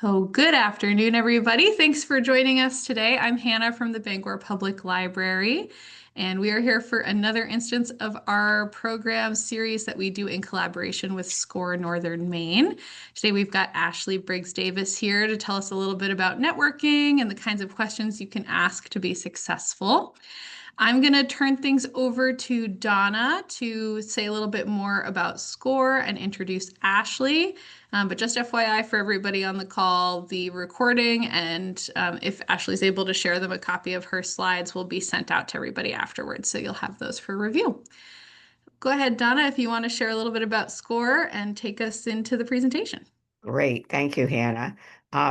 Oh, good afternoon, everybody. Thanks for joining us today. I'm Hannah from the Bangor Public Library, and we are here for another instance of our program series that we do in collaboration with SCORE Northern Maine. Today, we've got Ashleigh Briggs-Davis here to tell us a little bit about networking and the kinds of questions you can ask to be successful. I'm going to turn things over to Donna to say a little bit more about SCORE and introduce Ashleigh. But just FYI for everybody on the call, the recording and if Ashleigh's able to share them, a copy of her slides will be sent out to everybody afterwards. So you'll have those for review. Go ahead, Donna, if you want to share a little bit about SCORE and take us into the presentation. Great. Thank you, Hannah.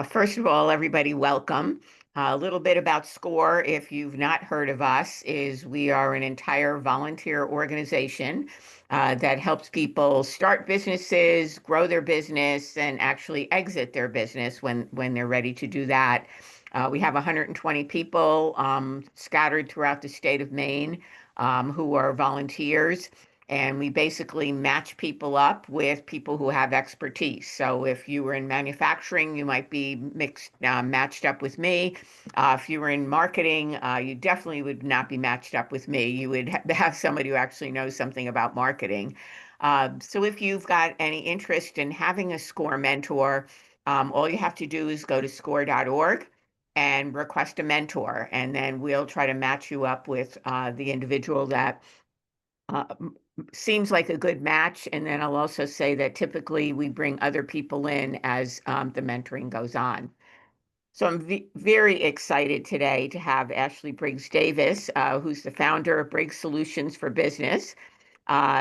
First of all, everybody, welcome. A little bit about SCORE, if you've not heard of us, is we are an entire volunteer organization that helps people start businesses, grow their business, and actually exit their business when they're ready to do that. We have 120 people scattered throughout the state of Maine who are volunteers. And we basically match people up with people who have expertise. So if you were in manufacturing, you might be matched up with me. If you were in marketing, you definitely would not be matched up with me. You would have somebody who actually knows something about marketing. So if you've got any interest in having a SCORE mentor, all you have to do is go to score.org and request a mentor. And then we'll try to match you up with the individual that uh, seems like a good match. And then I'll also say that typically we bring other people in as the mentoring goes on. So I'm very excited today to have Ashleigh Briggs-Davis, who's the founder of Briggs Solutions for Business.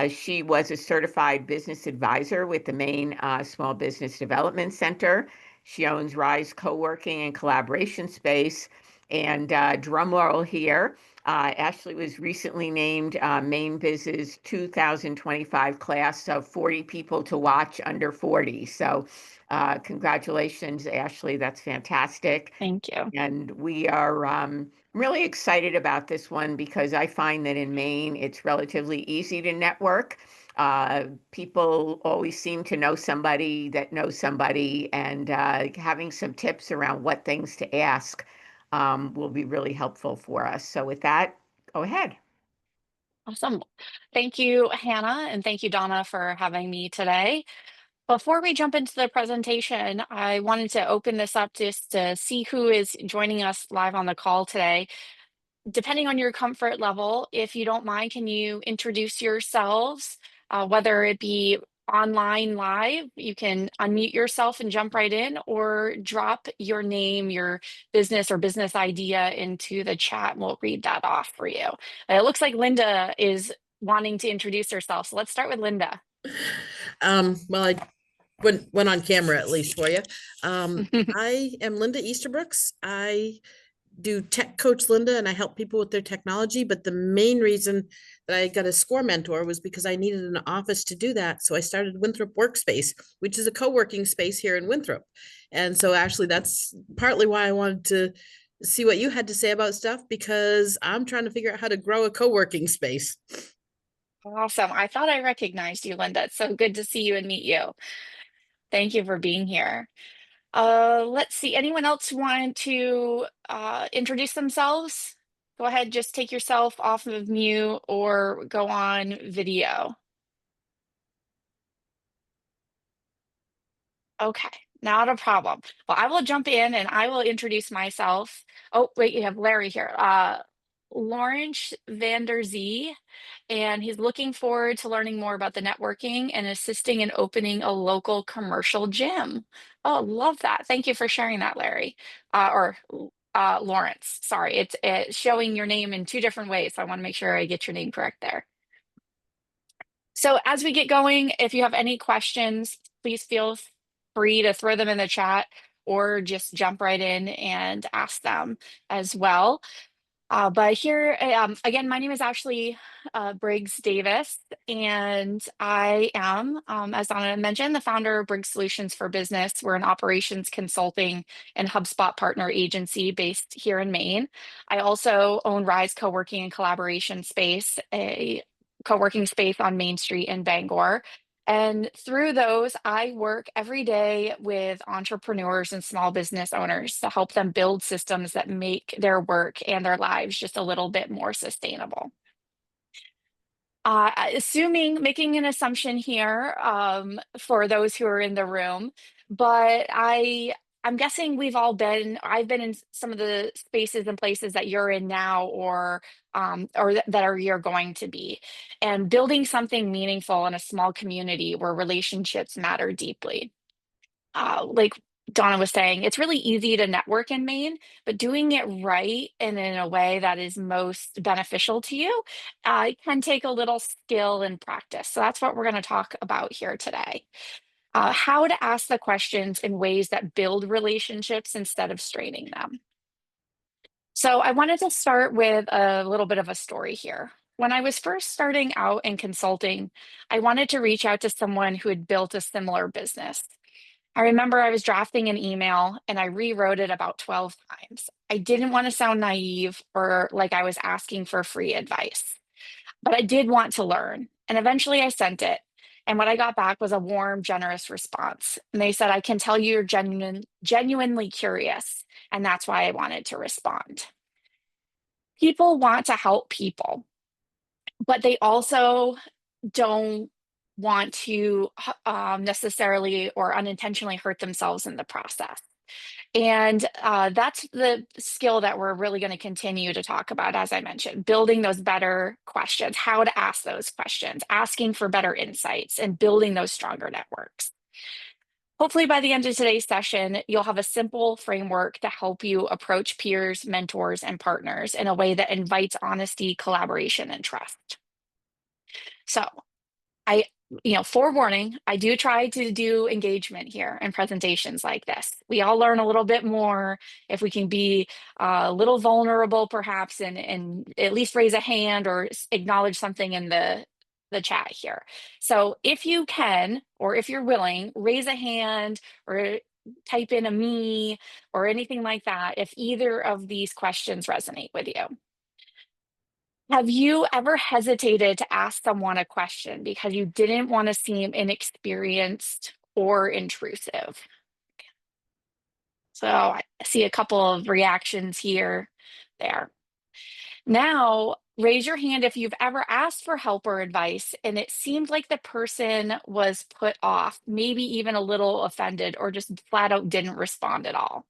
She was a certified business advisor with the Maine Small Business Development Center. She owns Rise Co-working and Collaboration Space. And drum roll here, Ashleigh was recently named Maine Biz's 2025 class of 40 people to watch under 40. So congratulations, Ashleigh. That's fantastic. Thank you. And we are really excited about this one because I find that in Maine, it's relatively easy to network. People always seem to know somebody that knows somebody, and having some tips around what things to ask will be really helpful for us. So with that, go ahead. Awesome. Thank you, Hannah, and thank you, Donna, for having me today. Before we jump into the presentation, I wanted to open this up just to see who is joining us live on the call today. Depending on your comfort level, if you don't mind, can you introduce yourselves, whether it be online live, you can unmute yourself and jump right in, or drop your name, your business or business idea into the chat, and we'll read that off for you. It looks like Linda is wanting to introduce herself. So let's start with Linda. Well, I went on camera at least for you. I am Linda Easterbrooks. I do Tech Coach Linda, and I help people with their technology. But the main reason that I got a SCORE mentor was because I needed an office to do that. So I started Winthrop Workspace, which is a co-working space here in Winthrop. And so actually that's partly why I wanted to see what you had to say about stuff, because I'm trying to figure out how to grow a co-working space. Awesome. I thought I recognized you, Linda. It's so good to see you and meet you. Thank you for being here. Let's see. Anyone else want to introduce themselves? Go ahead, just take yourself off of mute or go on video. Okay, not a problem. Well, I will jump in and I will introduce myself. Oh, wait, you have Larry here. Lawrence van der Zee, and he's looking forward to learning more about the networking and assisting in opening a local commercial gym. Oh, love that. Thank you for sharing that, Larry. Or Lawrence, sorry. It's showing your name in two different ways. So I want to make sure I get your name correct there. So as we get going, if you have any questions, please feel free to throw them in the chat or just jump right in and ask them as well. But here, again, my name is Ashleigh Briggs-Davis, and I am, as Donna mentioned, the founder of Briggs Solutions for Business. We're an operations consulting and HubSpot partner agency based here in Maine. I also own Rise Co-working and Collaboration Space, a co-working space on Main Street in Bangor. And through those, I work every day with entrepreneurs and small business owners to help them build systems that make their work and their lives just a little bit more sustainable. Making an assumption here for those who are in the room, but I'm guessing I've been in some of the spaces and places that you're in now, or you're going to be, and building something meaningful in a small community where relationships matter deeply. Like Donna was saying, it's really easy to network in Maine, but doing it right and in a way that is most beneficial to you can take a little skill and practice. So that's what we're going to talk about here today. How to ask the questions in ways that build relationships instead of straining them. So I wanted to start with a little bit of a story here. When I was first starting out in consulting, I wanted to reach out to someone who had built a similar business. I remember I was drafting an email and I rewrote it about 12 times. I didn't want to sound naive or like I was asking for free advice, but I did want to learn. And eventually I sent it. And what I got back was a warm, generous response. And they said, I can tell you're genuinely curious. And that's why I wanted to respond. People want to help people, but they also don't want to necessarily or unintentionally hurt themselves in the process. And that's the skill that we're really going to continue to talk about, as I mentioned, building those better questions, how to ask those questions, asking for better insights, and building those stronger networks. Hopefully, by the end of today's session, you'll have a simple framework to help you approach peers, mentors, and partners in a way that invites honesty, collaboration, and trust. So, forewarning, I do try to do engagement here and presentations like this. We all learn a little bit more if we can be a little vulnerable, perhaps, and at least raise a hand or acknowledge something in the chat here. So if you can, or if you're willing, raise a hand or type in a me or anything like that if either of these questions resonate with you. Have you ever hesitated to ask someone a question because you didn't want to seem inexperienced or intrusive? So I see a couple of reactions here, there. Now, raise your hand if you've ever asked for help or advice and it seemed like the person was put off, maybe even a little offended, or just flat out didn't respond at all.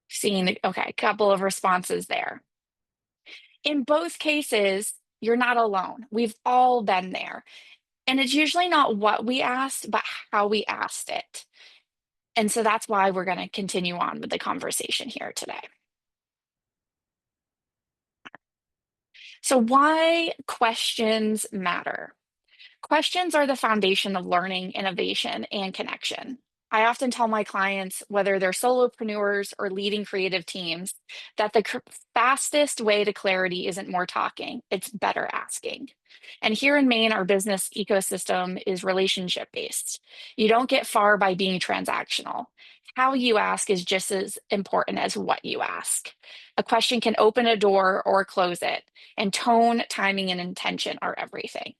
Seeing, okay, a couple of responses there. In both cases, you're not alone. We've all been there. And it's usually not what we asked, but how we asked it. And so that's why we're going to continue on with the conversation here today. So why questions matter? Questions are the foundation of learning, innovation, and connection. I often tell my clients, whether they're solopreneurs or leading creative teams, that the fastest way to clarity isn't more talking, it's better asking. And here in Maine, our business ecosystem is relationship based. You don't get far by being transactional. How you ask is just as important as what you ask. A question can open a door or close it, and tone, timing, and intention are everything.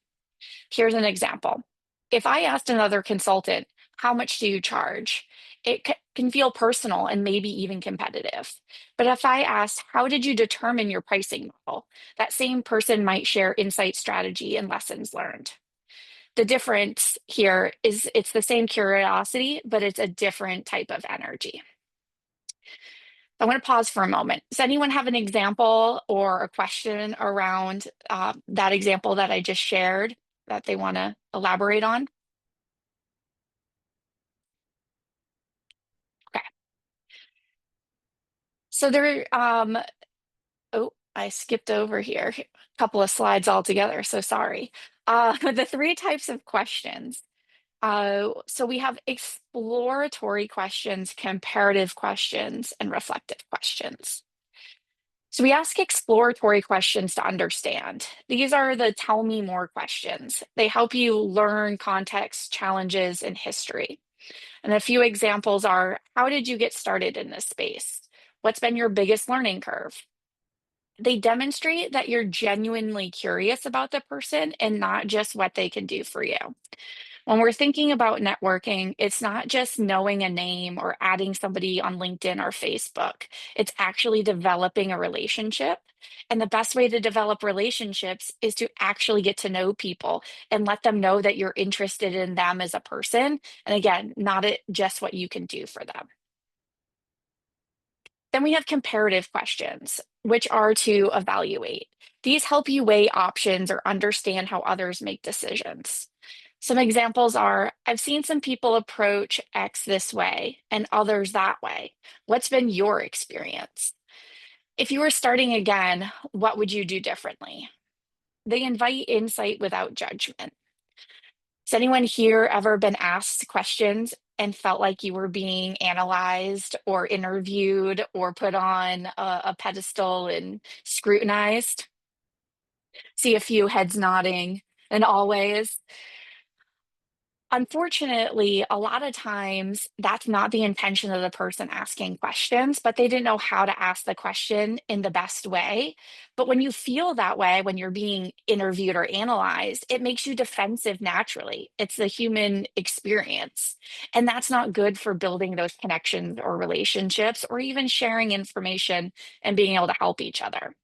Here's an example. If I asked another consultant, how much do you charge? It can feel personal and maybe even competitive. But if I asked, how did you determine your pricing model? That same person might share insight, strategy, and lessons learned. The difference here is it's the same curiosity, but it's a different type of energy. I want to pause for a moment. Does anyone have an example or a question around that example that I just shared that they want to elaborate on? Okay. So there, oh, I skipped over here a couple of slides altogether, so sorry. The three types of questions. So we have exploratory questions, comparative questions, and reflective questions. So we ask exploratory questions to understand. These are the tell me more questions. They help you learn context, challenges, and history. And a few examples are, how did you get started in this space? What's been your biggest learning curve? They demonstrate that you're genuinely curious about the person and not just what they can do for you. When we're thinking about networking, it's not just knowing a name or adding somebody on LinkedIn or Facebook. It's actually developing a relationship. And the best way to develop relationships is to actually get to know people and let them know that you're interested in them as a person. And again, not just what you can do for them. Then we have comparative questions, which are to evaluate. These help you weigh options or understand how others make decisions. Some examples are, I've seen some people approach X this way and others that way. What's been your experience? If you were starting again, what would you do differently? They invite insight without judgment. Has anyone here ever been asked questions and felt like you were being analyzed or interviewed or put on a pedestal and scrutinized? See a few heads nodding, and always. Unfortunately, a lot of times that's not the intention of the person asking questions, but they didn't know how to ask the question in the best way. But when you feel that way, when you're being interviewed or analyzed, it makes you defensive naturally. It's the human experience. And that's not good for building those connections or relationships or even sharing information and being able to help each other.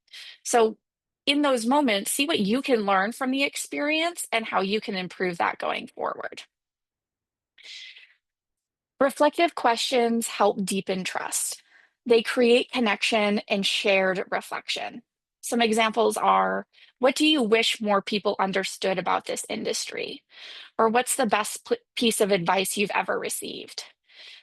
So, in those moments, see what you can learn from the experience and how you can improve that going forward. Reflective questions help deepen trust. They create connection and shared reflection. Some examples are, what do you wish more people understood about this industry? Or what's the best piece of advice you've ever received?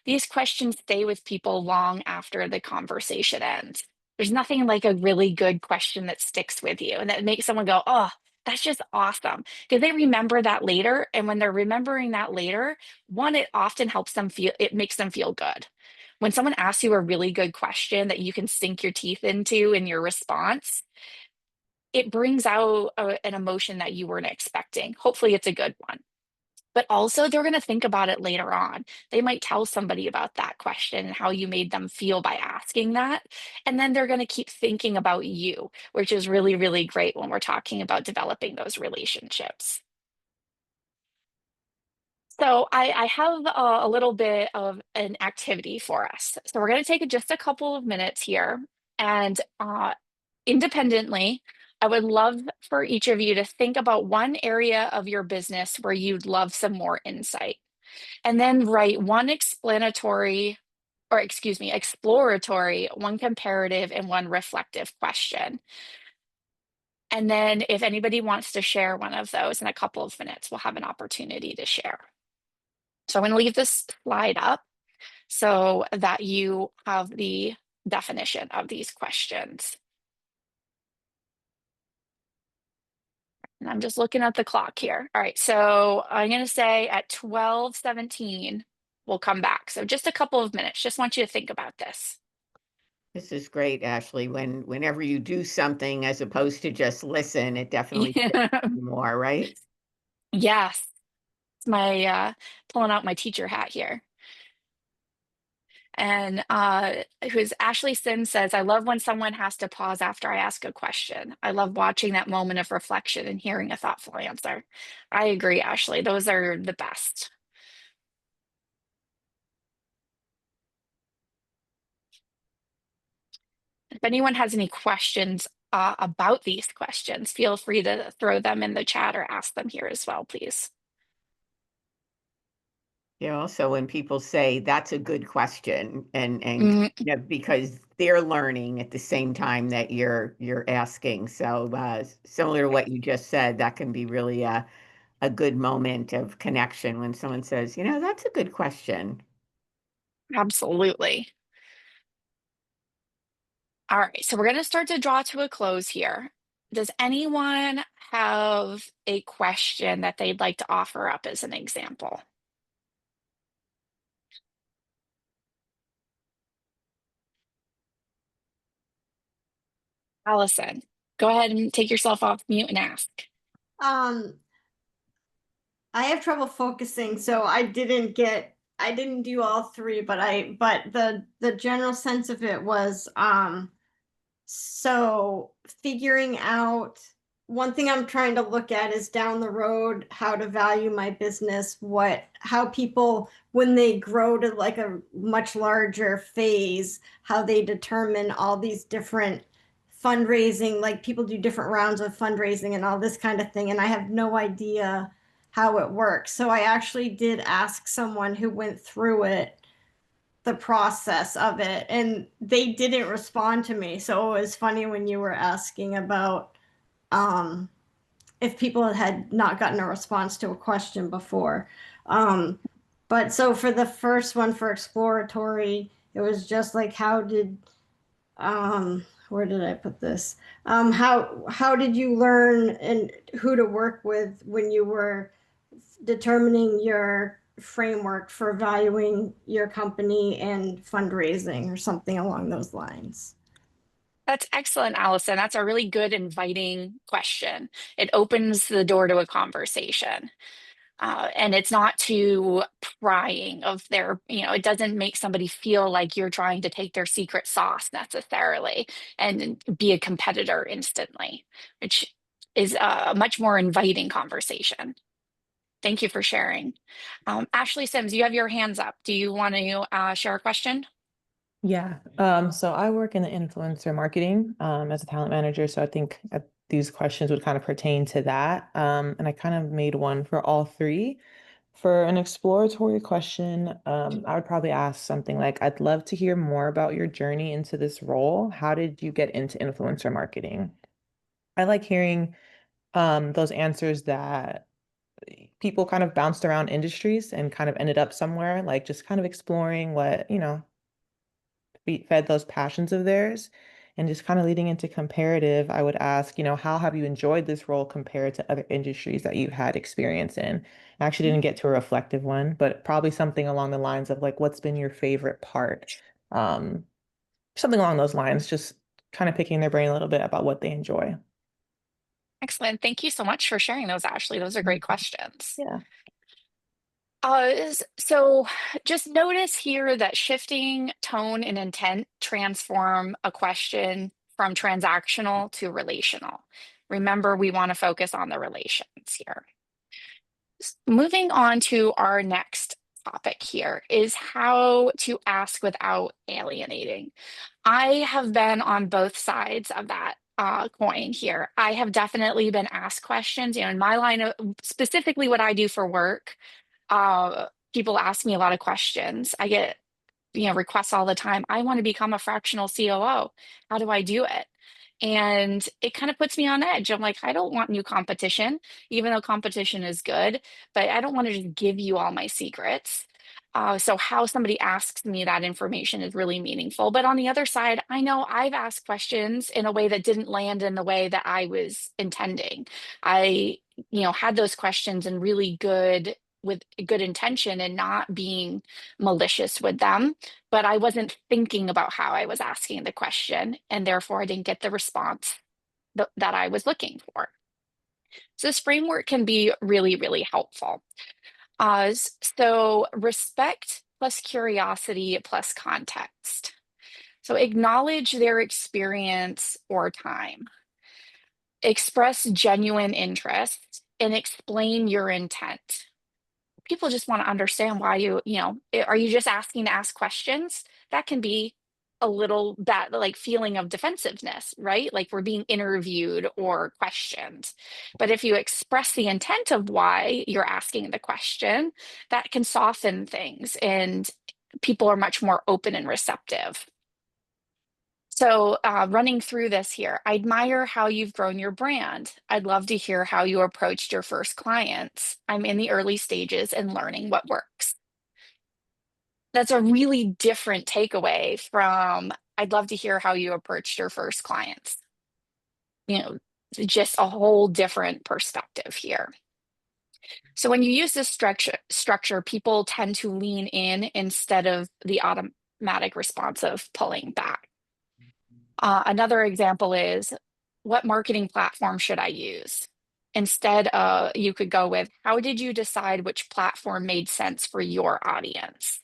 These questions stay with people long after the conversation ends. There's nothing like a really good question that sticks with you and that makes someone go, oh, that's just awesome. Because they remember that later. And when they're remembering that later, one, it often helps them feel, it makes them feel good. When someone asks you a really good question that you can sink your teeth into in your response, it brings out an emotion that you weren't expecting. Hopefully, it's a good one. But also, they're going to think about it later on. They might tell somebody about that question and how you made them feel by asking that. And then they're going to keep thinking about you, which is really, really great when we're talking about developing those relationships. So I have a little bit of an activity for us. So we're going to take just a couple of minutes here and independently, I would love for each of you to think about one area of your business where you'd love some more insight. And then write one explanatory, or excuse me, exploratory, one comparative, and one reflective question. And then if anybody wants to share one of those in a couple of minutes, we'll have an opportunity to share. So I'm going to leave this slide up so that you have the definition of these questions. And I'm just looking at the clock here. All right, so I'm going to say at 12:17, we'll come back. So just a couple of minutes. Just want you to think about this. This is great, Ashleigh. Whenever you do something as opposed to just listen, it definitely sticks with you more, right? Yes, it's my pulling out my teacher hat here. And who's Ashley Sim says, I love when someone has to pause after I ask a question. I love watching that moment of reflection and hearing a thoughtful answer. I agree, Ashley. Those are the best. If anyone has any questions about these questions, feel free to throw them in the chat or ask them here as well, please. Yeah, also when people say that's a good question and Mm, you know, because they're learning at the same time that you're asking. So similar to what you just said, that can be really a good moment of connection when someone says, you know, that's a good question. absolutely. All right, so we're going to start to draw to a close here. Does anyone have a question that they'd like to offer up as an example? Allison, go ahead and take yourself off mute and ask. Um, I have trouble focusing, so I didn't do all three, but the general sense of it was So figuring out, one thing I'm trying to look at is down the road, how to value my business, how people, when they grow to like a much larger phase, how they determine all these different fundraising, like people do different rounds of fundraising and all this kind of thing. And I have no idea how it works. So I actually did ask someone who went through it, the process of it, and they didn't respond to me. So it was funny when you were asking about if people had not gotten a response to a question before. But so for the first one, for exploratory, it was just like, how did where did I put this? How did you learn and who to work with when you were determining your framework for valuing your company and fundraising, or something along those lines? That's excellent, Allison. That's a really good inviting question. It opens the door to a conversation. And it's not too prying of their, it doesn't make somebody feel like you're trying to take their secret sauce necessarily and be a competitor instantly, which is a much more inviting conversation. Thank you for sharing. Ashleigh Sims, you have your hands up. Do you want to share a question? Yeah. So I work in the influencer marketing as a talent manager. So I think these questions would kind of pertain to that. And I kind of made one for all three. For an exploratory question, I would probably ask something like, I'd love to hear more about your journey into this role. How did you get into influencer marketing? I like hearing those answers that people kind of bounced around industries and kind of ended up somewhere, like just kind of exploring what, fed those passions of theirs. And just kind of leading into comparative, I would ask, how have you enjoyed this role compared to other industries that you've had experience in? I actually didn't get to a reflective one, but probably something along the lines of like, what's been your favorite part? Um, Something along those lines, just kind of picking their brain a little bit about what they enjoy. Excellent. Thank you so much for sharing those, Ashleigh. Those are great questions. Yeah. So just notice here that shifting tone and intent transform a question from transactional to relational. Remember, we want to focus on the relations here. Moving on to our next topic here is how to ask without alienating. I have been on both sides of that coin here. I have definitely been asked questions, in my line of specifically what I do for work. People ask me a lot of questions. I get, requests all the time. I want to become a fractional COO. How do I do it? And it kind of puts me on edge. I'm like, I don't want new competition, even though competition is good, but I don't want to just give you all my secrets. So how somebody asks me that information is really meaningful. But on the other side, I know I've asked questions in a way that didn't land in the way that I was intending. I, had those questions in really good with good intention and not being malicious with them, but I wasn't thinking about how I was asking the question, and therefore I didn't get the response that I was looking for. So this framework can be really, really helpful. So respect plus curiosity plus context. So acknowledge their experience or time. Express genuine interest and explain your intent. People just want to understand why are you just asking to ask questions? That can be a little that like feeling of defensiveness, right? Like we're being interviewed or questioned. But if you express the intent of why you're asking the question, that can soften things and people are much more open and receptive. So running through this here, I admire how you've grown your brand. I'd love to hear how you approached your first clients. I'm in the early stages and learning what works. That's a really different takeaway from, I'd love to hear how you approached your first clients. Just a whole different perspective here. So when you use this structure, people tend to lean in instead of the automatic response of pulling back. Another example is, what marketing platform should I use? Instead, you could go with, how did you decide which platform made sense for your audience?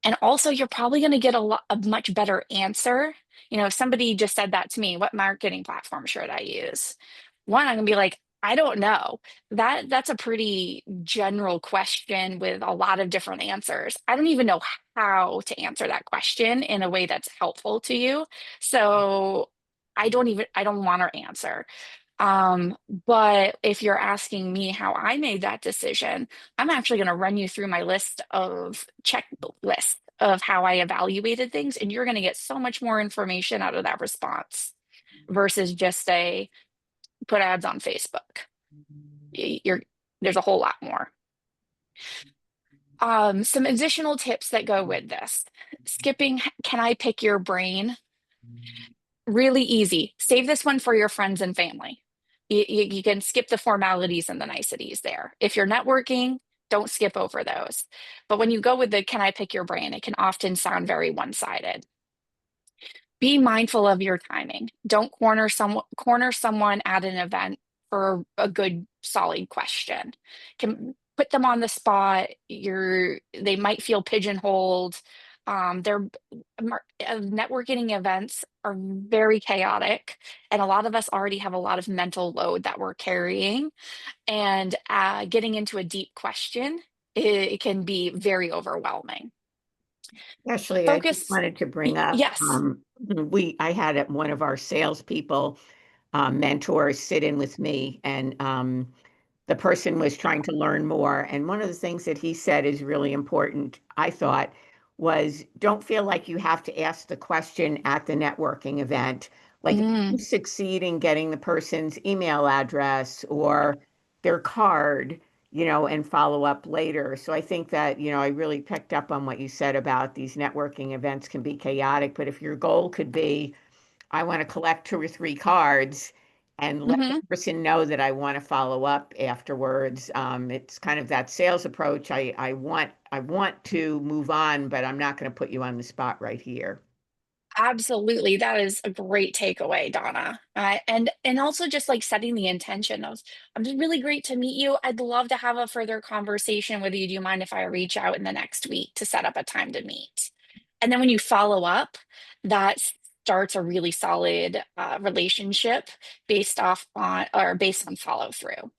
And also, you're probably going to get a much better answer. You know, if somebody just said that to me, what marketing platform should I use? One, I'm gonna be like, I don't know. That's a pretty general question with a lot of different answers. I don't even know how to answer that question in a way that's helpful to you. So I don't want to answer. But if you're asking me how I made that decision, I'm actually going to run you through my list of checklist of how I evaluated things, and you're going to get so much more information out of that response versus just a put ads on Facebook. You're there's a whole lot more. Some additional tips that go with this. Skipping, can I pick your brain? Really easy. Save this one for your friends and family. You can skip the formalities and the niceties there. If you're networking, don't skip over those. But when you go with the can I pick your brain, it can often sound very one-sided. Be mindful of your timing. Don't corner someone at an event for a good solid question. Can put them on the spot. They might feel pigeonholed. Networking events are very chaotic, and a lot of us already have a lot of mental load that we're carrying. And getting into a deep question, it can be very overwhelming. Ashley, I just Focus. wanted to bring up, Yes. I had one of our salespeople mentors sit in with me, and the person was trying to learn more. And one of the things that he said is really important, I thought, was don't feel like you have to ask the question at the networking event. Like if you Mm. succeed in getting the person's email address or their card, and follow up later. So I think that, I really picked up on what you said about these networking events can be chaotic, but if your goal could be, I want to collect 2 or 3 cards and let the hmm person know that I want to follow up afterwards. It's kind of that sales approach. I want to move on, but I'm not going to put you on the spot right here. Absolutely. That is a great takeaway, Donna. And also just like setting the intention of, I'm just really great to meet you. I'd love to have a further conversation with you. Do you mind if I reach out in the next week to set up a time to meet? And then when you follow up, that starts a really solid relationship based on follow through.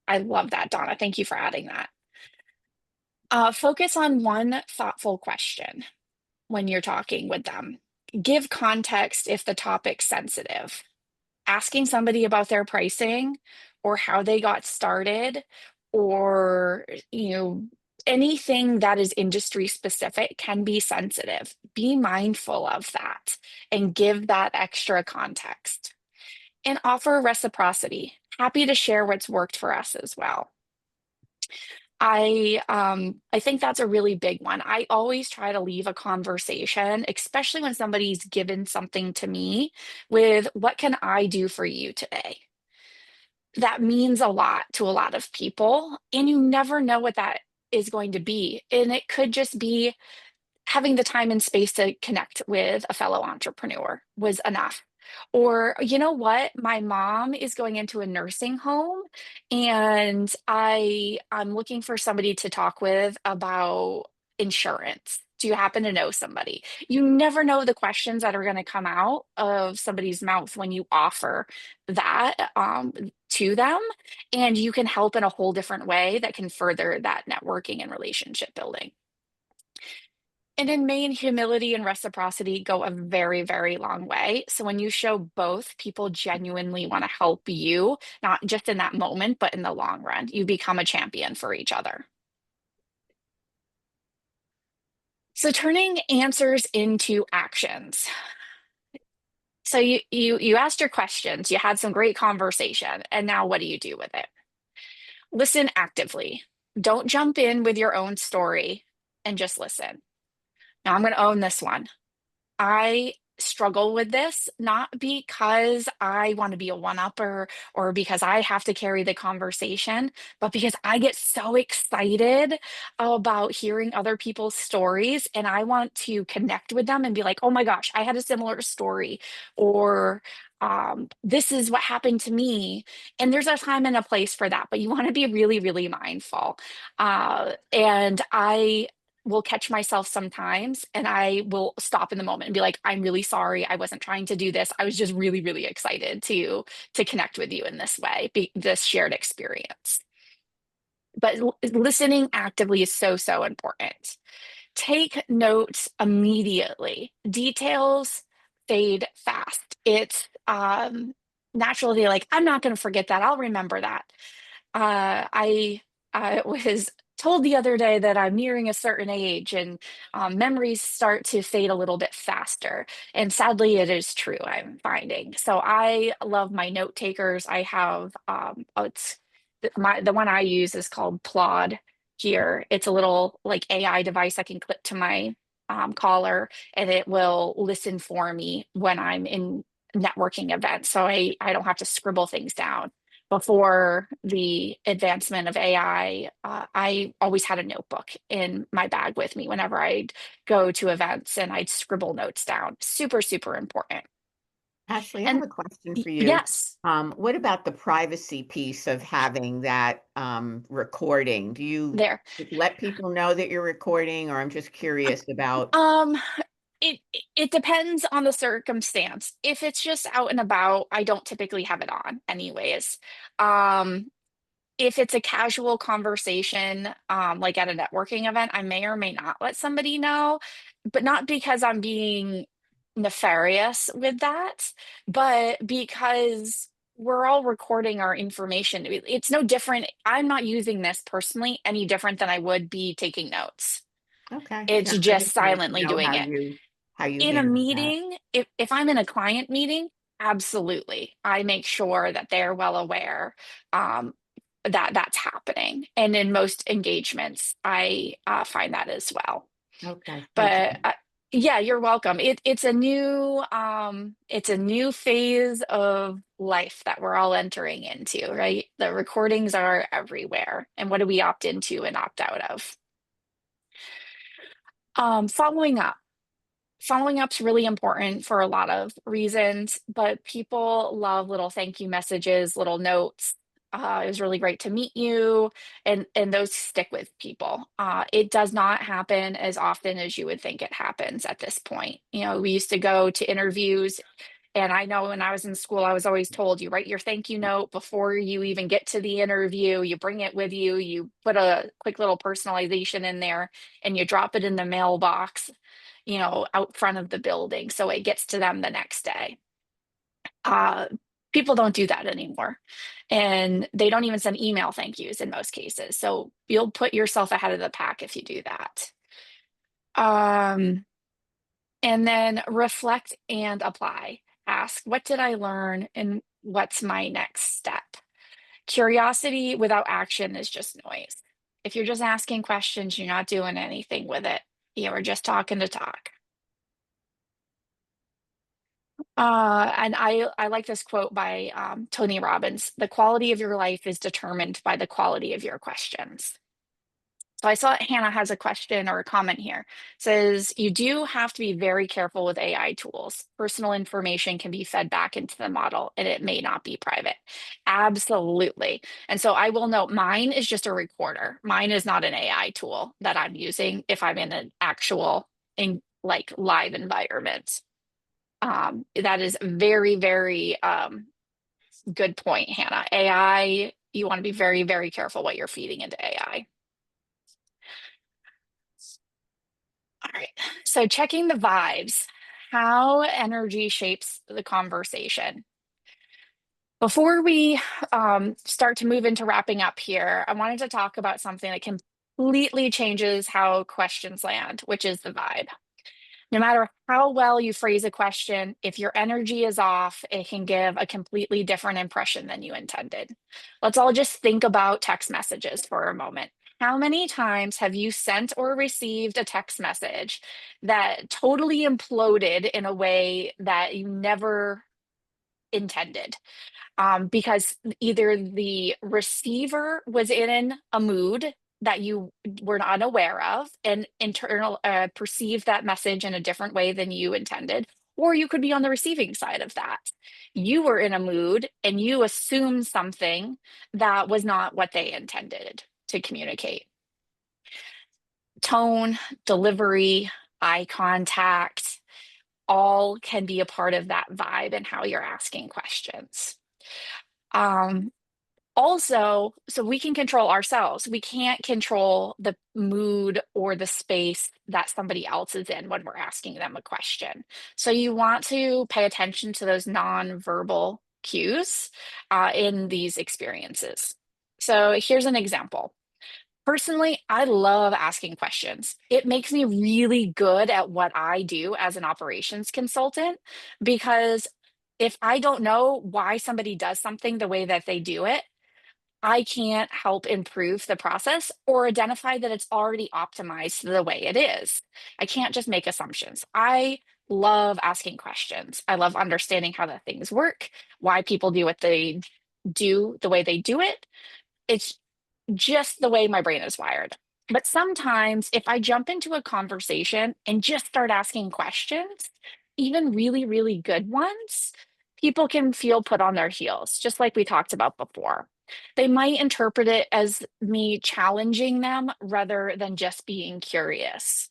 I love that, Donna. Thank you for adding that. Focus on one thoughtful question when you're talking with them. Give context if the topic's sensitive. Asking somebody about their pricing or how they got started or, anything that is industry specific can be sensitive. Be mindful of that and give that extra context. And offer reciprocity. Happy to share what's worked for us as well. I think that's a really big one. I always try to leave a conversation, especially when somebody's given something to me, with what can I do for you today? That means a lot to a lot of people, and you never know what that is going to be. And it could just be having the time and space to connect with a fellow entrepreneur was enough. Or, you know what? My mom is going into a nursing home and I'm looking for somebody to talk with about insurance. Do you happen to know somebody? You never know the questions that are going to come out of somebody's mouth when you offer that to them, and you can help in a whole different way that can further that networking and relationship building. And in Maine, humility and reciprocity go a very, very long way. So when you show both, people genuinely want to help you, not just in that moment, but in the long run. You become a champion for each other. So turning answers into actions. So you asked your questions, you had some great conversation, and now what do you do with it? Listen actively. Don't jump in with your own story and just listen. Now I'm going to own this one. I struggle with this, not because I want to be a one-upper or because I have to carry the conversation, but because I get so excited about hearing other people's stories and I want to connect with them and be like, oh my gosh, I had a similar story, or this is what happened to me. And there's a time and a place for that, but you want to be really, really mindful. And will catch myself sometimes, and I will stop in the moment and be like, I'm really sorry. I wasn't trying to do this. I was just really, really excited to connect with you in this way, this shared experience. But listening actively is so, so important. Take notes immediately. Details fade fast. It's naturally like, I'm not going to forget that. I'll remember that. I was told the other day that I'm nearing a certain age, and memories start to fade a little bit faster. And sadly, it is true, I'm finding. So I love my note takers. I have the one I use is called Plod here. It's a little like AI device I can clip to my collar, and it will listen for me when I'm in networking events. So I don't have to scribble things down. Before the advancement of AI, I always had a notebook in my bag with me whenever I'd go to events, and I'd scribble notes down. Super, super important. Ashleigh, I have And a question for you. yes, What about the privacy piece of having that recording? Do you there. let people know that you're recording, or I'm just curious about? Um, it depends on the circumstance. If it's just out and about, I don't typically have it on anyways. Um, if it's a casual conversation, like at a networking event, I may or may not let somebody know, but not because I'm being nefarious with that, but because we're all recording our information. It's no different. I'm not using this personally any different than I would be taking notes. Okay, It's yeah, I just just wanted to silently know doing how it. you In a handle that. meeting, if I'm in a client meeting, absolutely. I make sure that they're well aware um, that that's happening. And in most engagements, I find that as well. Okay, thank you. But yeah, you're welcome. It's a new phase of life that we're all entering into, right? The recordings are everywhere. And what do we opt into and opt out of? Following up. Following up's really important for a lot of reasons, but people love little thank you messages, little notes. It was really great to meet you, and those stick with people. It does not happen as often as you would think it happens at this point. You know, we used to go to interviews, and I know when I was in school, I was always told you write your thank you note before you even get to the interview. You bring it with you. You put a quick little personalization in there, and you drop it in the mailbox, you know, out front of the building, so it gets to them the next day. Uh, People don't do that anymore, and they don't even send email thank yous in most cases. So you'll put yourself ahead of the pack if you do that. And then reflect and apply. Ask, what did I learn, and what's my next step? Curiosity without action is just noise. If you're just asking questions, you're not doing anything with it. You're just talking to talk. And I like this quote by Tony Robbins. The quality of your life is determined by the quality of your questions. So I saw Hannah has a question or a comment here. It says, you do have to be very careful with AI tools. Personal information can be fed back into the model, and it may not be private. Absolutely. And so I will note mine is just a recorder. Mine is not an AI tool that I'm using if I'm in an actual like live environment. That is very, very good point, Hannah. AI, you want to be very, very careful what you're feeding into AI. All right, so checking the vibes, how energy shapes the conversation. Before we start to move into wrapping up here, I wanted to talk about something that completely changes how questions land, which is the vibe. No matter how well you phrase a question, if your energy is off, it can give a completely different impression than you intended. Let's all just think about text messages for a moment. How many times have you sent or received a text message that totally imploded in a way that you never intended? Because either the receiver was in a mood that you were not unaware of and perceived that message in a different way than you intended, or you could be on the receiving side of that. You were in a mood and you assumed something that was not what they intended to communicate. tone, delivery, eye contact, all can be a part of that vibe and how you're asking questions. Also, so we can control ourselves. We can't control the mood or the space that somebody else is in when we're asking them a question. So you want to pay attention to those nonverbal cues in these experiences. So here's an example. Personally, I love asking questions. It makes me really good at what I do as an operations consultant because if I don't know why somebody does something the way that they do it, I can't help improve the process or identify that it's already optimized the way it is. I can't just make assumptions. I love asking questions. I love understanding how the things work, why people do what they do the way they do it. It's just the way my brain is wired. But sometimes if I jump into a conversation and just start asking questions, even really, really good ones, people can feel put on their heels, just like we talked about before. They might interpret it as me challenging them rather than just being curious.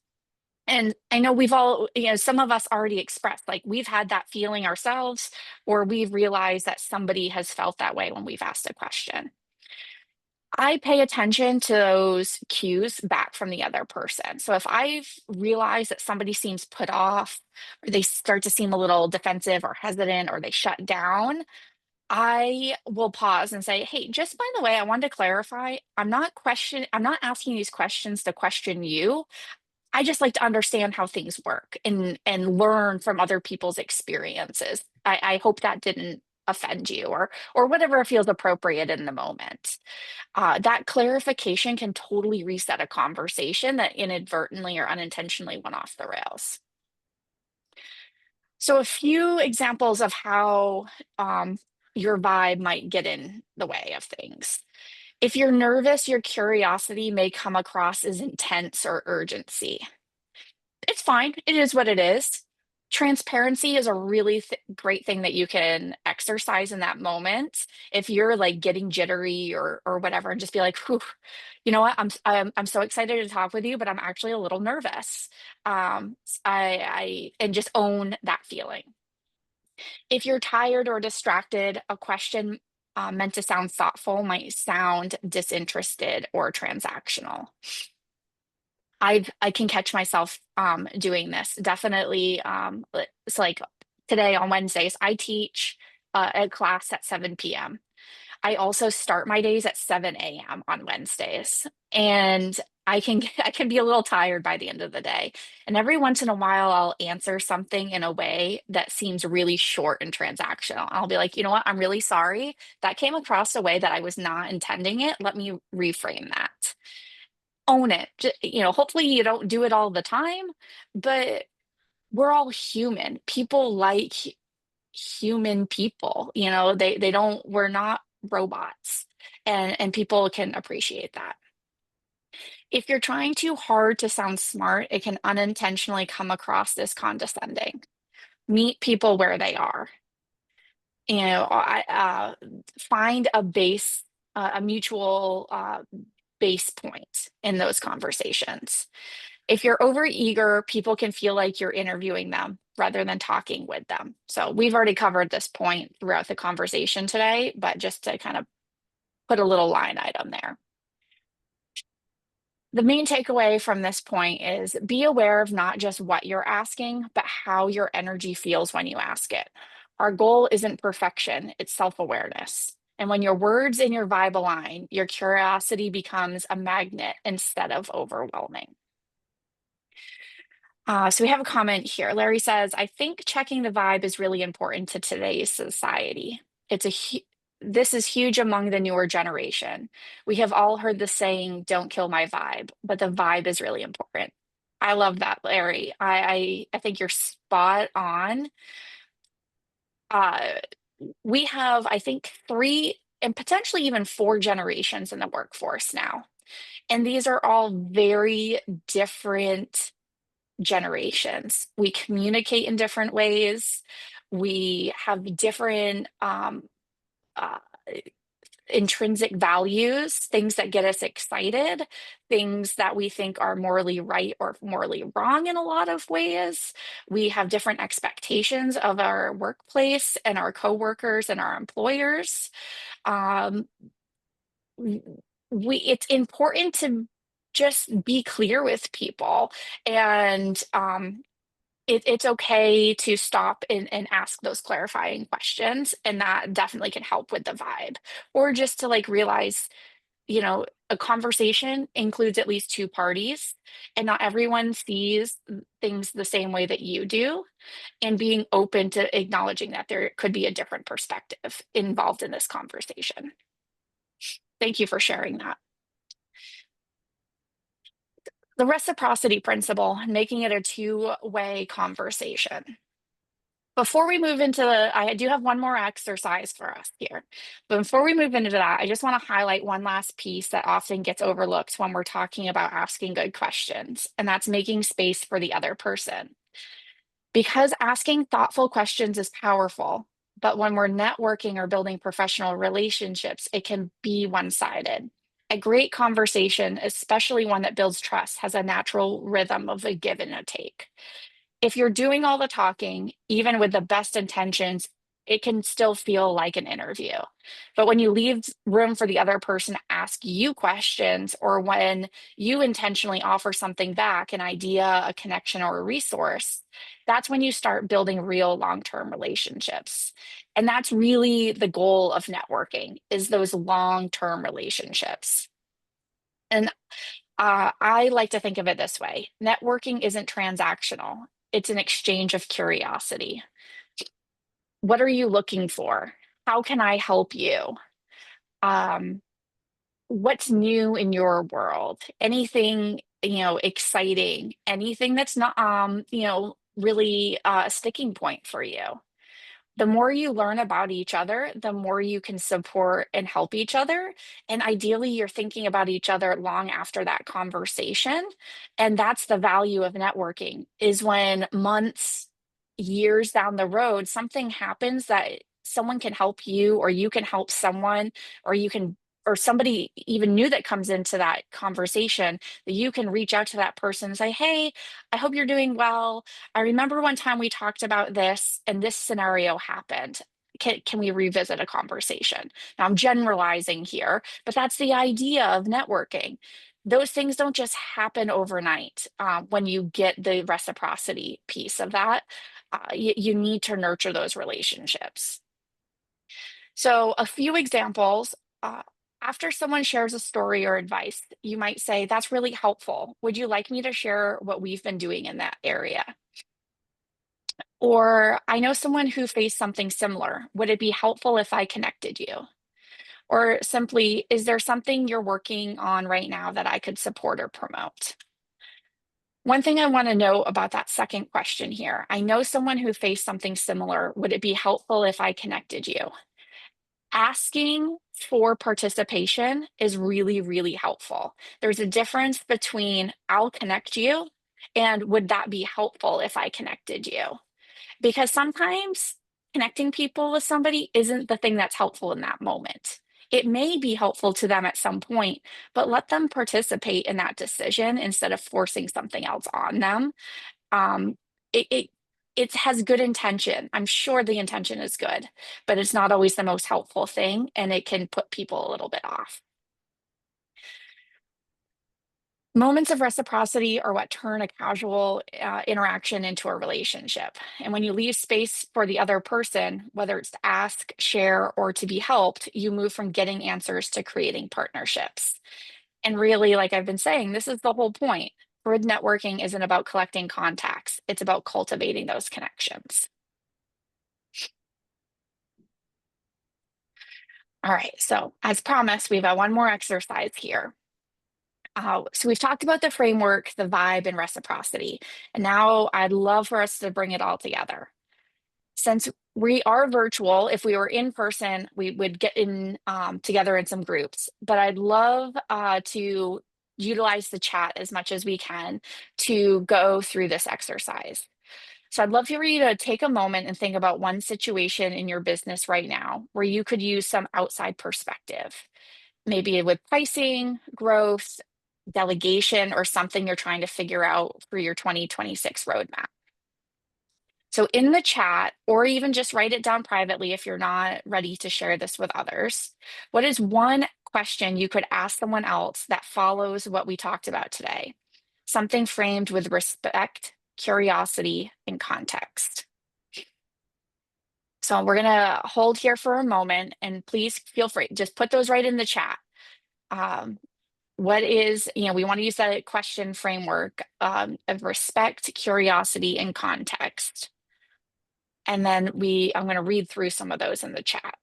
And I know we've all, some of us already expressed, like we've had that feeling ourselves, or we've realized that somebody has felt that way when we've asked a question. I pay attention to those cues back from the other person. So if I've realized that somebody seems put off, or they start to seem a little defensive or hesitant, or they shut down, I will pause and say, "Hey, just by the way, I wanted to clarify, I'm not asking these questions to question you. I just like to understand how things work and learn from other people's experiences. I hope that didn't offend you or whatever feels appropriate in the moment." That clarification can totally reset a conversation that inadvertently or unintentionally went off the rails. So, a few examples of how your vibe might get in the way of things. If you're nervous, your curiosity may come across as intense or urgency. It's fine. It is what it is. Transparency is a really great thing that you can exercise in that moment. If you're like getting jittery or whatever, and just be like, "Whew, you know what? I'm so excited to talk with you, but I'm actually a little nervous." And just own that feeling. If you're tired or distracted, a question meant to sound thoughtful might sound disinterested or transactional. I can catch myself doing this. Definitely, it's like today on Wednesdays, I teach a class at 7 p.m. I also start my days at 7 a.m. on Wednesdays, and I can be a little tired by the end of the day. And every once in a while, I'll answer something in a way that seems really short and transactional. I'll be like, you know what? I'm really sorry. That came across a way that I was not intending it. Let me reframe that. Own it. Hopefully you don't do it all the time, but we're all human. People like human people. They don't, we're not robots, and people can appreciate that. If you're trying too hard to sound smart, it can unintentionally come across as condescending. Meet people where they are. Find a mutual base point in those conversations. If you're overeager, people can feel like you're interviewing them rather than talking with them. So we've already covered this point throughout the conversation today, but just to kind of put a little line item there. The main takeaway from this point is be aware of not just what you're asking, but how your energy feels when you ask it. Our goal isn't perfection, it's self-awareness. And when your words and your vibe align, your curiosity becomes a magnet instead of overwhelming. So we have a comment here. Larry says, "I think checking the vibe is really important to today's society. This is huge among the newer generation. We have all heard the saying, 'Don't kill my vibe,' but the vibe is really important." I love that, Larry. I think you're spot on. Uh, we have, I think, 3 and potentially even 4 generations in the workforce now. And these are all very different generations. We communicate in different ways. We have different uh, intrinsic values, things that get us excited, things that we think are morally right or morally wrong in a lot of ways. We have different expectations of our workplace and our coworkers and our employers. Um, it's important to just be clear with people, and it's okay to stop and ask those clarifying questions, and that definitely can help with the vibe. Or just to like realize, a conversation includes at least two parties, and not everyone sees things the same way that you do, and being open to acknowledging that there could be a different perspective involved in this conversation. Thank you for sharing that. The reciprocity principle, making it a two-way conversation. Before we move into I do have one more exercise for us here. But before we move into that, I just want to highlight one last piece that often gets overlooked when we're talking about asking good questions, and that's making space for the other person. Because asking thoughtful questions is powerful, but when we're networking or building professional relationships, it can be one-sided. A great conversation, especially one that builds trust, has a natural rhythm of a give and a take. If you're doing all the talking, even with the best intentions, it can still feel like an interview. But when you leave room for the other person to ask you questions, or when you intentionally offer something back, an idea, a connection, or a resource, that's when you start building real long-term relationships. And that's really the goal of networking, is those long-term relationships. And I like to think of it this way. Networking isn't transactional. It's an exchange of curiosity. What are you looking for? How can I help you? What's new in your world? Anything, exciting, anything that's not, really a sticking point for you. The more you learn about each other, the more you can support and help each other. And ideally, you're thinking about each other long after that conversation. And that's the value of networking, is when months, years down the road, something happens that someone can help you, or you can help someone, or or somebody even new that comes into that conversation, that you can reach out to that person and say, hey, I hope you're doing well. I remember one time we talked about this and this scenario happened. Can we revisit a conversation? Now I'm generalizing here, but that's the idea of networking. Those things don't just happen overnight. When you get the reciprocity piece of that, you need to nurture those relationships. So a few examples. After someone shares a story or advice, you might say, that's really helpful. Would you like me to share what we've been doing in that area? Or, I know someone who faced something similar. Would it be helpful if I connected you? Or simply, is there something you're working on right now that I could support or promote? One thing I want to know about that second question here, I know someone who faced something similar. Would it be helpful if I connected you? Asking for participation is really, really helpful. There's a difference between I'll connect you and would that be helpful if I connected you? Because sometimes connecting people with somebody isn't the thing that's helpful in that moment. It may be helpful to them at some point, but let them participate in that decision instead of forcing something else on them. Um, it, it it has good intention. I'm sure the intention is good, but it's not always the most helpful thing, and it can put people a little bit off. Moments of reciprocity are what turn a casual interaction into a relationship. And when you leave space for the other person, whether it's to ask, share, or to be helped, you move from getting answers to creating partnerships. And really, like I've been saying, this is the whole point. Grid networking isn't about collecting contacts. It's about cultivating those connections. All right, so as promised, we've got one more exercise here. So we've talked about the framework, the vibe, and reciprocity. And now I'd love for us to bring it all together. Since we are virtual, if we were in person, we would get in together in some groups. But I'd love to utilize the chat as much as we can to go through this exercise. So I'd love for you to take a moment and think about one situation in your business right now where you could use some outside perspective, maybe with pricing, growth, delegation, or something you're trying to figure out for your 2026 roadmap. So in the chat, or even just write it down privately if you're not ready to share this with others, what is one question you could ask someone else that follows what we talked about today? Something framed with respect, curiosity, and context. So we're gonna hold here for a moment, and please feel free, just put those right in the chat. What is, we want to use that question framework of respect, curiosity, and context. And then I'm going to read through some of those in the chat.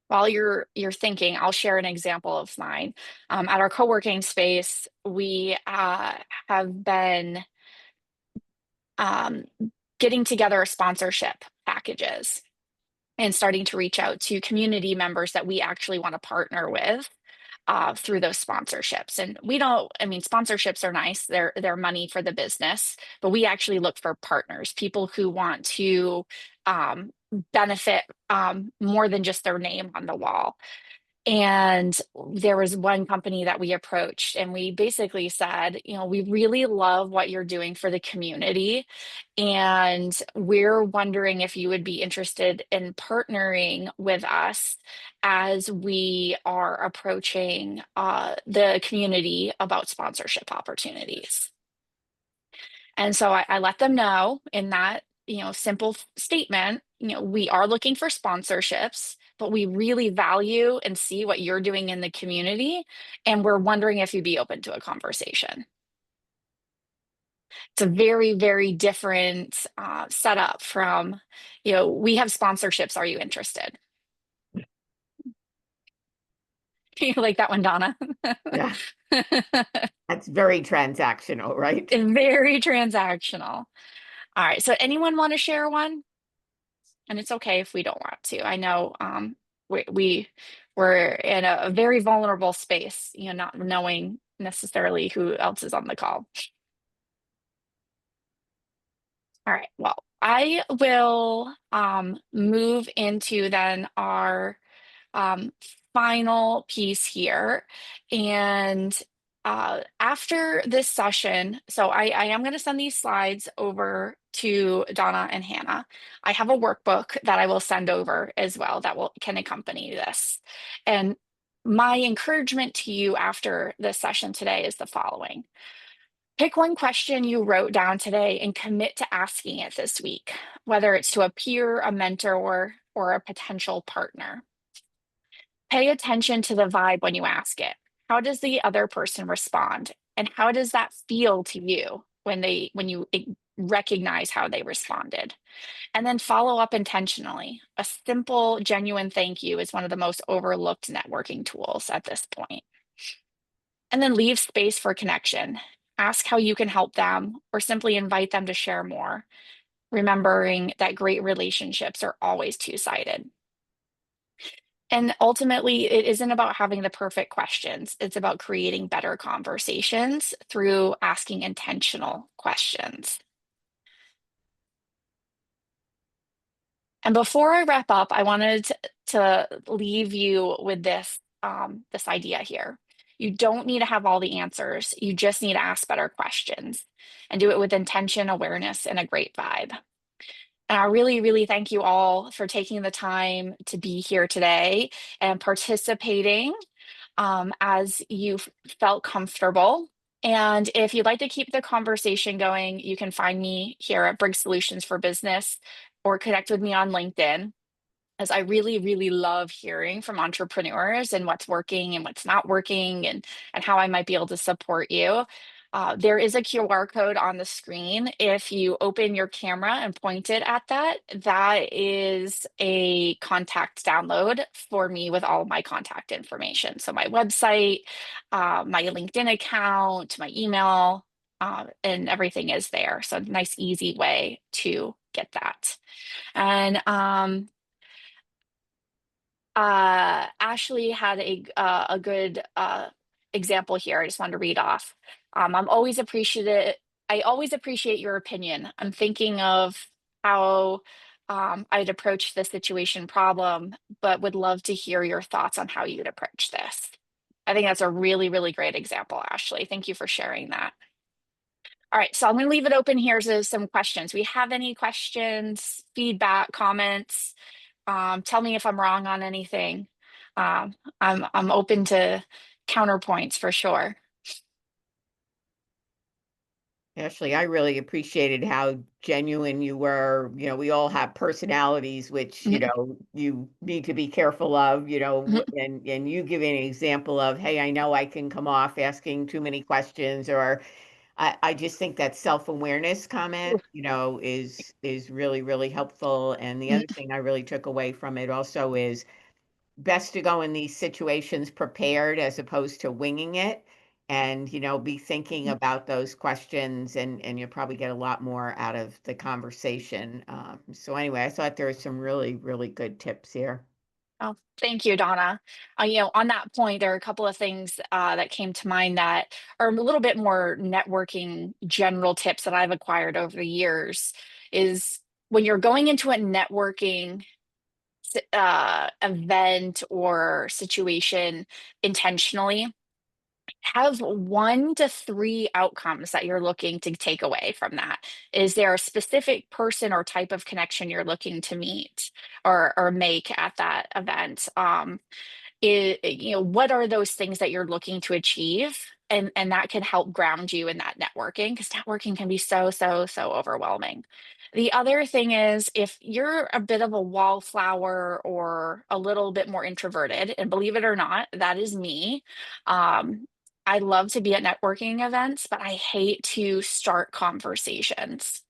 While you're thinking, I'll share an example of mine. At our co-working space, we have been getting together sponsorship packages and starting to reach out to community members that we actually want to partner with through those sponsorships. And sponsorships are nice. They're money for the business, but we actually look for partners, people who want to benefit more than just their name on the wall. And there was one company that we approached, and we basically said, we really love what you're doing for the community. And we're wondering if you would be interested in partnering with us as we are approaching the community about sponsorship opportunities. And so I let them know in that, simple statement, we are looking for sponsorships, but we really value and see what you're doing in the community. And we're wondering if you'd be open to a conversation. It's a very, very different setup from, we have sponsorships. Are you interested? You like that one, Donna? Yeah. That's very transactional, right? Very transactional. All right. So anyone want to share one? And it's okay if we don't want to. I know we're in a very vulnerable space, not knowing necessarily who else is on the call. All right. Well, I will move into then our final piece here. And after this session, so I am going to send these slides over to Donna and Hannah. I have a workbook that I will send over as well that can accompany this. And my encouragement to you after this session today is the following. Pick one question you wrote down today and commit to asking it this week, whether it's to a peer, a mentor, or a potential partner. Pay attention to the vibe when you ask it. How does the other person respond? And how does that feel to you when you recognize how they responded? And then follow up intentionally. A simple, genuine thank you is one of the most overlooked networking tools at this point. And then leave space for connection. Ask how you can help them, or simply invite them to share more, remembering that great relationships are always two-sided. And ultimately, it isn't about having the perfect questions. It's about creating better conversations through asking intentional questions. And before I wrap up, I wanted to leave you with this idea here. You don't need to have all the answers. You just need to ask better questions and do it with intention, awareness, and a great vibe. And I really, really thank you all for taking the time to be here today and participating as you felt comfortable. And if you'd like to keep the conversation going, you can find me here at Briggs Solutions for Business or connect with me on LinkedIn, as I really, really love hearing from entrepreneurs and what's working and what's not working and how I might be able to support you. There is a QR code on the screen. If you open your camera and point it at that, that is a contact download for me with all of my contact information. So my website, my LinkedIn account, my email, and everything is there. So nice, easy way to get that. And Ashleigh had a good example here. I just wanted to read off. I'm always appreciative. I always appreciate your opinion. I'm thinking of how I'd approach the situation problem, but would love to hear your thoughts on how you'd approach this. I think that's a really, really great example, Ashleigh. Thank you for sharing that. All right, so I'm going to leave it open here to some questions. We have any questions, feedback, comments? Tell me if I'm wrong on anything. I'm open to counterpoints for sure. Ashley, I really appreciated how genuine you were. You know, we all have personalities, which, you know, you need to be careful of, you know, and you giving an example of, hey, I know I can come off asking too many questions, or I just think that self-awareness comment, you know, is really, really helpful. And the other thing I really took away from it also is best to go in these situations prepared as opposed to winging it, and you know, be thinking about those questions, and you'll probably get a lot more out of the conversation. So anyway, I thought there were some really, really good tips here. Oh, thank you, Donna. You know, on that point, there are a couple of things that came to mind that are a little bit more networking general tips that I've acquired over the years. Is when you're going into a networking event or situation intentionally, have 1 to 3 outcomes that you're looking to take away from that. Is there a specific person or type of connection you're looking to meet or make at that event? You know, what are those things that you're looking to achieve? And that can help ground you in that networking, because networking can be so, so, so overwhelming. The other thing is, if you're a bit of a wallflower or a little bit more introverted, and believe it or not, that is me. I love to be at networking events, but I hate to start conversations.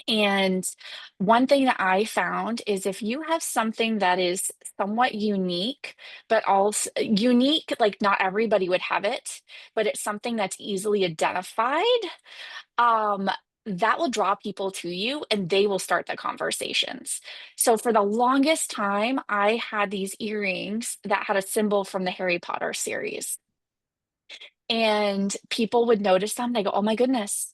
And one thing that I found is, if you have something that is somewhat unique, but also unique, like not everybody would have it, but it's something that's easily identified, um, that will draw people to you and they will start the conversations. So for the longest time, I had these earrings that had a symbol from the Harry Potter series. And people would notice them. They go, "Oh my goodness,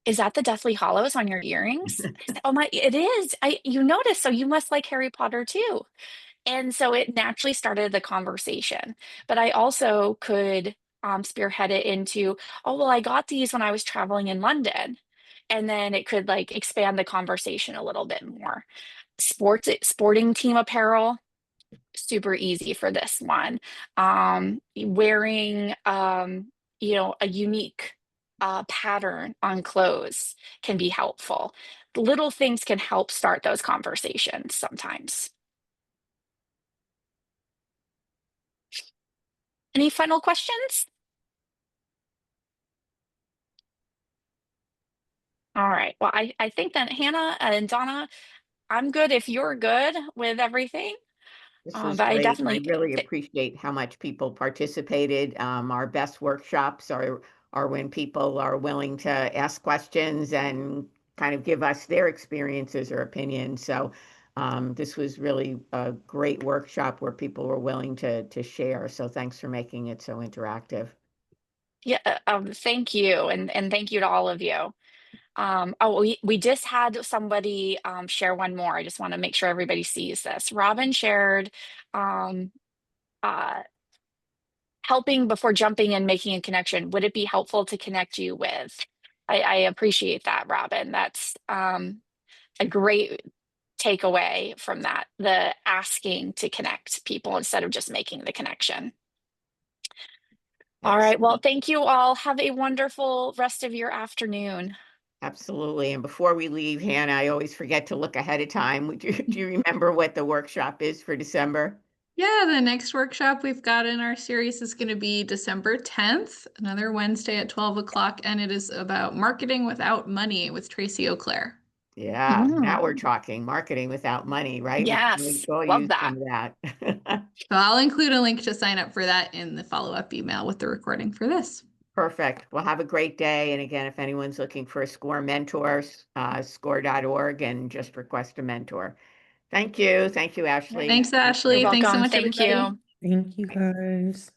is that the Deathly Hollows on your earrings?" I said, "Oh my, it is. You noticed, so you must like Harry Potter too." And so it naturally started the conversation. But I also could spearhead it into, "Oh, well, I got these when I was traveling in London." And then it could like expand the conversation a little bit more. Sporting team apparel, super easy for this one. Wearing, you know, a unique pattern on clothes can be helpful. Little things can help start those conversations sometimes. Any final questions? All right. Well, I think that Hannah and Donna, I'm good if you're good with everything. This was But I great, and I definitely, really appreciate how much people participated. Our best workshops are when people are willing to ask questions and kind of give us their experiences or opinions. So this was really a great workshop where people were willing to share. So thanks for making it so interactive. yeah, thank you. And thank you to all of you. Oh, we just had somebody share one more. I just want to make sure everybody sees this. Robin shared um, uh, helping before jumping and making a connection. Would it be helpful to connect you with? I appreciate that, Robin. That's a great takeaway from that, the asking to connect people instead of just making the connection. All right. Well, Excellent. thank you all. Have a wonderful rest of your afternoon. Absolutely. And before we leave, Hannah, I always forget to look ahead of time. Do you remember what the workshop is for December? Yeah, the next workshop we've got in our series is going to be December 10th, another Wednesday at 12 o'clock, and it is about marketing without money with Tracy O'Clair. Yeah, now we're Mm. talking marketing without money, right? We Yes, can all love use that. some of that. So I'll include a link to sign up for that in the follow-up email with the recording for this. Perfect. Well, have a great day. And again, if anyone's looking for a SCORE mentor, score.org, and just request a mentor. Thank you. Thank you, Ashleigh. Thanks, You're Ashley. Thanks so welcome. much, Thank everybody. you. Thank you guys.